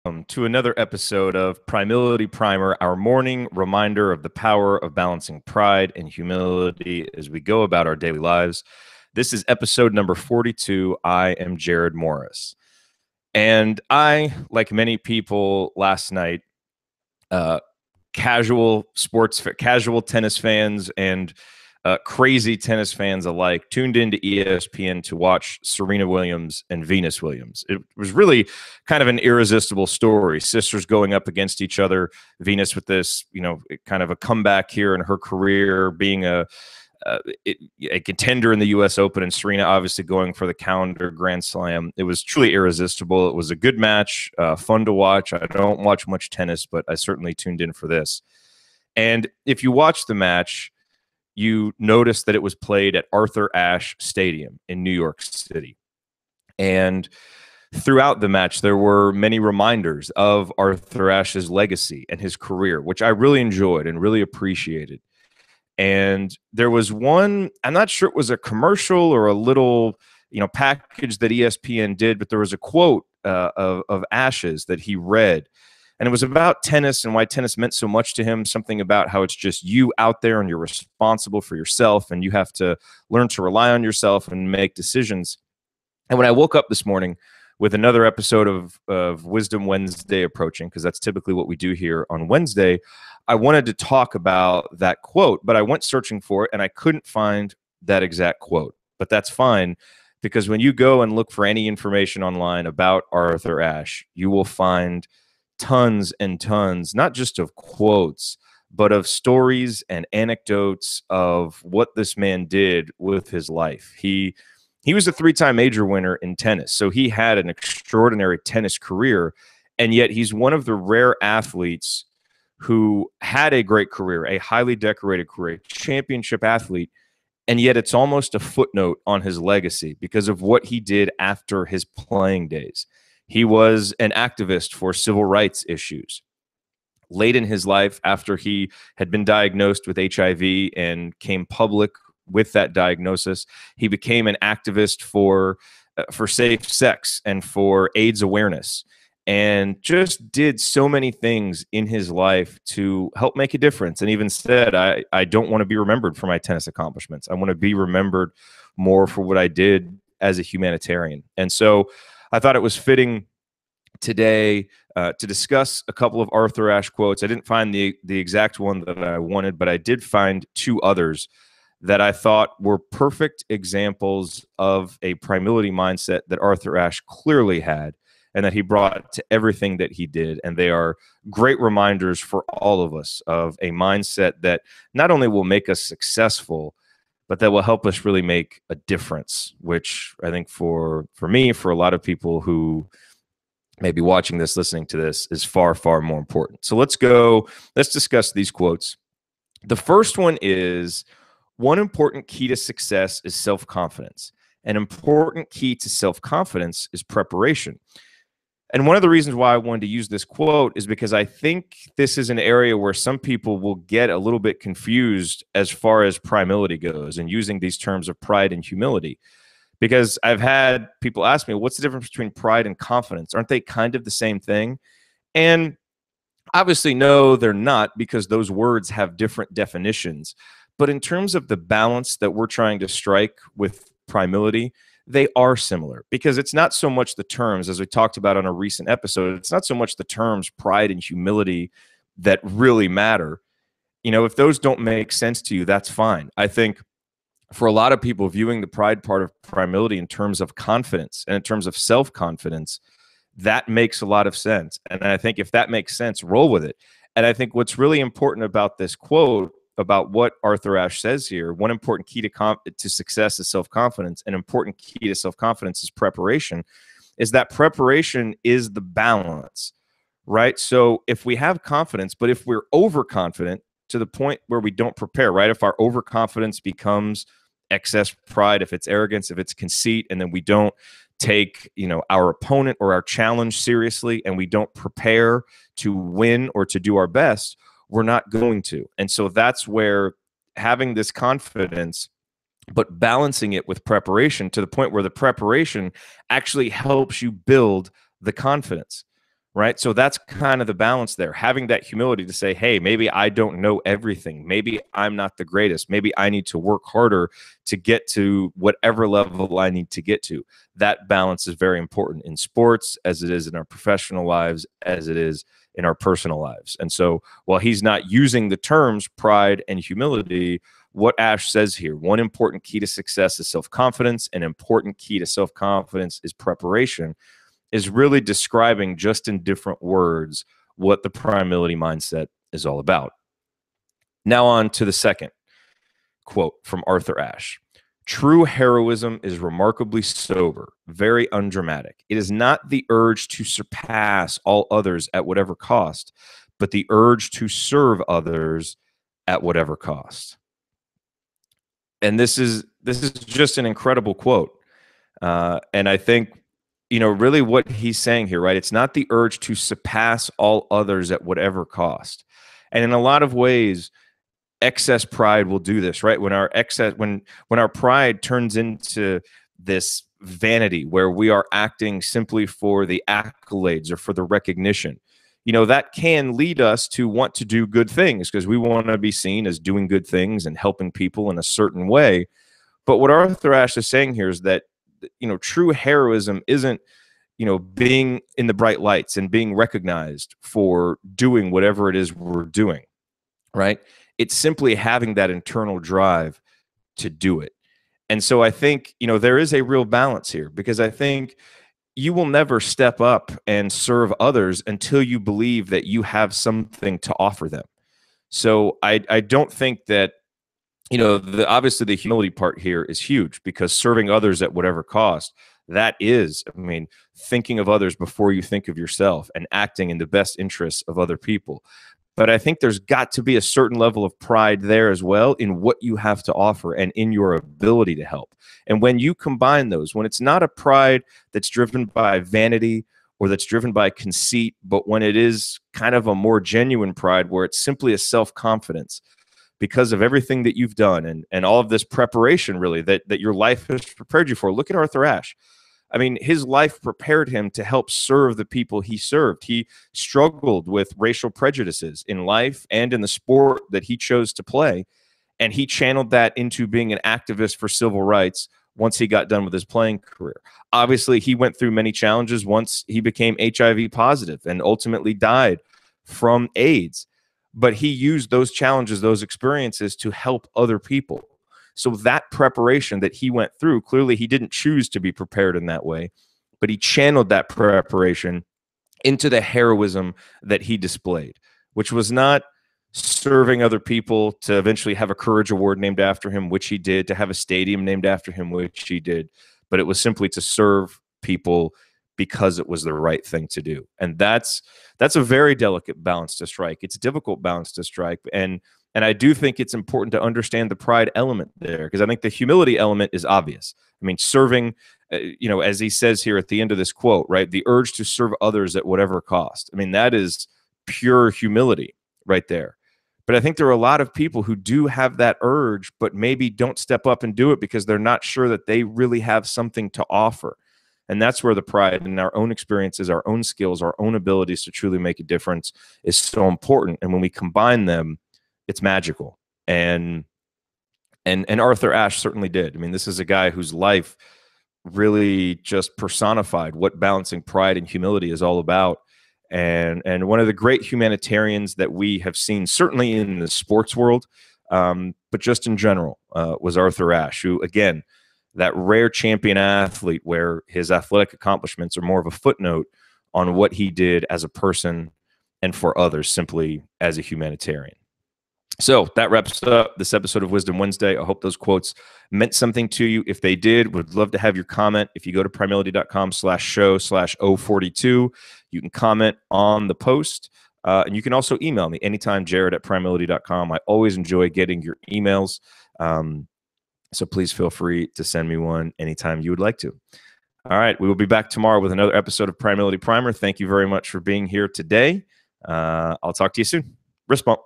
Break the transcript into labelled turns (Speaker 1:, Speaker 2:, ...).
Speaker 1: To another episode of Primility Primer, our morning reminder of the power of balancing pride and humility as we go about our daily lives. This is episode number 42. I am Jared Morris. And I, like many people last night, uh, casual tennis fans and crazy tennis fans alike tuned into ESPN to watch Serena Williams and Venus Williams. It was really kind of an irresistible story. Sisters going up against each other. Venus with this, kind of a comeback here in her career, being a contender in the U.S. Open, and Serena obviously going for the calendar Grand Slam. It was truly irresistible. It was a good match, fun to watch. I don't watch much tennis, but I certainly tuned in for this. And if you watch the match, you notice that it was played at Arthur Ashe Stadium in New York City. And throughout the match, there were many reminders of Arthur Ashe's legacy and his career, which I really enjoyed and really appreciated. And there was one, I'm not sure it was a commercial or a little, package that ESPN did, but there was a quote of Ashe's that he read. And it was about tennis and why tennis meant so much to him, something about how it's just you out there and you're responsible for yourself and you have to learn to rely on yourself and make decisions. And when I woke up this morning with another episode of Wisdom Wednesday approaching, because that's typically what we do here on Wednesday, I wanted to talk about that quote, but I went searching for it and I couldn't find that exact quote. But that's fine, because when you go and look for any information online about Arthur Ashe, you will find tons and tons, not just of quotes, but of stories and anecdotes of what this man did with his life. He was a three-time major winner in tennis, so he had an extraordinary tennis career, and yet he's one of the rare athletes who had a great career, a highly decorated career, championship athlete, and yet it's almost a footnote on his legacy because of what he did after his playing days. He was an activist for civil rights issues. Late in his life, after he had been diagnosed with HIV and came public with that diagnosis, he became an activist for safe sex and for AIDS awareness, and just did so many things in his life to help make a difference. And even said, I don't want to be remembered for my tennis accomplishments. I want to be remembered more for what I did as a humanitarian. And so I thought it was fitting today to discuss a couple of Arthur Ashe quotes. I didn't find the exact one that I wanted, but I did find two others that I thought were perfect examples of a primility mindset that Arthur Ashe clearly had and that he brought to everything that he did. And they are great reminders for all of us of a mindset that not only will make us successful, but that will help us really make a difference, which I think for me, for a lot of people who may be watching this, listening to this, is far, far more important. So let's discuss these quotes. The first one is, one important key to success is self-confidence. An important key to self-confidence is preparation. And one of the reasons why I wanted to use this quote is because I think this is an area where some people will get a little bit confused as far as primility goes and using these terms of pride and humility. Because I've had people ask me, what's the difference between pride and confidence? Aren't they kind of the same thing? And obviously, no, they're not, because those words have different definitions. But in terms of the balance that we're trying to strike with primility, they are similar, because it's not so much the terms, as we talked about on a recent episode, it's not so much the terms pride and humility that really matter. If those don't make sense to you, that's fine. I think for a lot of people, viewing the pride part of primility in terms of confidence and in terms of self-confidence, that makes a lot of sense. And I think if that makes sense, roll with it. And I think what's really important about this quote, about what Arthur Ashe says here, one important key to success is self-confidence. An important key to self-confidence is preparation, is that preparation is the balance, right? So if we have confidence, but if we're overconfident to the point where we don't prepare, right? If our overconfidence becomes excess pride, if it's arrogance, if it's conceit, and then we don't take our opponent or our challenge seriously, and we don't prepare to win or to do our best, we're not going to. And so that's where having this confidence, but balancing it with preparation to the point where the preparation actually helps you build the confidence, right? So that's kind of the balance there. Having that humility to say, hey, maybe I don't know everything. Maybe I'm not the greatest. Maybe I need to work harder to get to whatever level I need to get to. That balance is very important in sports, as it is in our professional lives, as it is in our personal lives. And so while he's not using the terms pride and humility, what Ashe says here, one important key to success is self-confidence. An important key to self-confidence is preparation, is really describing just in different words what the Primility mindset is all about. Now on to the second quote from Arthur Ashe. True heroism is remarkably sober, very undramatic. It is not the urge to surpass all others at whatever cost, but the urge to serve others at whatever cost. And this is just an incredible quote. And I think, really what he's saying here, right? It's not the urge to surpass all others at whatever cost. And in a lot of ways, excess pride will do this, right? When our pride turns into this vanity where we are acting simply for the accolades or for the recognition, that can lead us to want to do good things because we want to be seen as doing good things and helping people in a certain way. But what Arthur Ashe is saying here is that, true heroism isn't, being in the bright lights and being recognized for doing whatever it is we're doing, right? It's simply having that internal drive to do it. And so I think, there is a real balance here because I think you will never step up and serve others until you believe that you have something to offer them. So I don't think that, obviously the humility part here is huge because serving others at whatever cost, that is, thinking of others before you think of yourself and acting in the best interests of other people. But I think there's got to be a certain level of pride there as well in what you have to offer and in your ability to help. And when you combine those, when it's not a pride that's driven by vanity or that's driven by conceit, but when it is kind of a more genuine pride where it's simply a self-confidence because of everything that you've done and all of this preparation really that your life has prepared you for. Look at Arthur Ashe. His life prepared him to help serve the people he served. He struggled with racial prejudices in life and in the sport that he chose to play. And he channeled that into being an activist for civil rights once he got done with his playing career. Obviously, he went through many challenges once he became HIV positive and ultimately died from AIDS. But he used those challenges, those experiences to help other people. So that preparation that he went through, clearly he didn't choose to be prepared in that way, but he channeled that preparation into the heroism that he displayed, which was not serving other people to eventually have a Courage Award named after him, which he did, to have a stadium named after him, which he did, but it was simply to serve people because it was the right thing to do. And that's a very delicate balance to strike. It's a difficult balance to strike. And I do think it's important to understand the pride element there because I think the humility element is obvious. Serving, as he says here at the end of this quote, right? The urge to serve others at whatever cost. That is pure humility right there. But I think there are a lot of people who do have that urge, but maybe don't step up and do it because they're not sure that they really have something to offer. And that's where the pride in our own experiences, our own skills, our own abilities to truly make a difference is so important. And when we combine them, it's magical. And Arthur Ashe certainly did. This is a guy whose life really just personified what balancing pride and humility is all about. And one of the great humanitarians that we have seen, certainly in the sports world, but just in general, was Arthur Ashe, who, again, that rare champion athlete where his athletic accomplishments are more of a footnote on what he did as a person and for others simply as a humanitarian. So that wraps up this episode of Wisdom Wednesday. I hope those quotes meant something to you. If they did, would love to have your comment. If you go to primility.com/show/042, you can comment on the post. And you can also email me anytime, jared@primility.com. I always enjoy getting your emails. So please feel free to send me one anytime you would like to. All right. We will be back tomorrow with another episode of Primility Primer. Thank you very much for being here today. I'll talk to you soon. Wrist bump.